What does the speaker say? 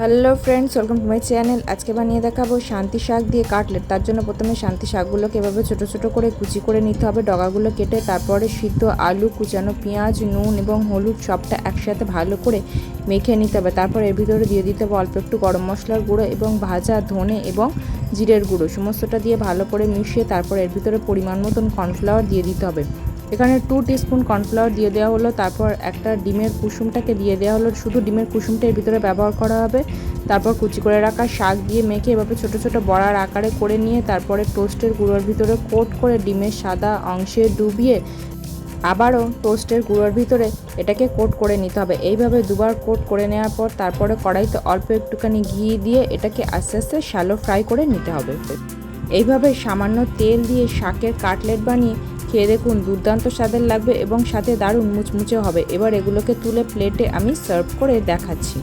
Hello friends, welcome to my channel. আজকে বানিয়ে দেখাবো শান্তি শাক দিয়ে কাটলেট। তার জন্য প্রথমে শান্তি শাকগুলোকে এভাবে ছোটো ছোটো করে কুচি করে নিতে হবে, ডগাগুলো কেটে। তারপরে সিদ্ধ আলু, কুচানো পেঁয়াজ, নুন এবং হলুদ সবটা একসাথে ভালো করে মেখে নিতে হবে। তারপর এর ভিতরে দিয়ে দিতে হবে অল্প একটু গরম মশলার গুঁড়ো এবং ভাজা ধনে এবং জিরের গুঁড়ো। সমস্তটা দিয়ে ভালো করে মিশিয়ে তারপর এর ভিতরে পরিমাণ মতন কর্নফ্লাওয়ার দিয়ে দিতে হবে। এখানে 2 টিস্পুন কর্নফ্লাওয়ার দিয়ে দেওয়া হলো। তারপর একটা ডিমের কুসুমটাকে দিয়ে দেওয়া হলো, শুধু ডিমের কুসুমটা এর ভিতরে ব্যবহার করা হবে। তারপর কুচি করে রাখা শাক দিয়ে মেখে এভাবে ছোটো ছোটো বড়ার আকারে করে নিয়ে তারপরে টোস্টের গুঁড়োর ভিতরে কোট করে ডিমের সাদা অংশে ডুবিয়ে আবারও টোস্টের গুঁড়োর ভিতরে এটাকে কোট করে নিতে হবে। এইভাবে দুবার কোট করে নেওয়ার পর তারপরে কড়াইতে অল্প একটুখানি ঘি দিয়ে এটাকে আস্তে আস্তে শ্যালো ফ্রাই করে নিতে হবে। এইভাবে সামান্য তেল দিয়ে শাকের কাটলেট বানিয়ে খেয়ে দেখুন, দুর্দান্ত স্বাদের লাগবে এবং সাথে দারুণ মুচমুচে হবে। এবার এগুলোকে তুলে প্লেটে আমি সার্ভ করে দেখাচ্ছি।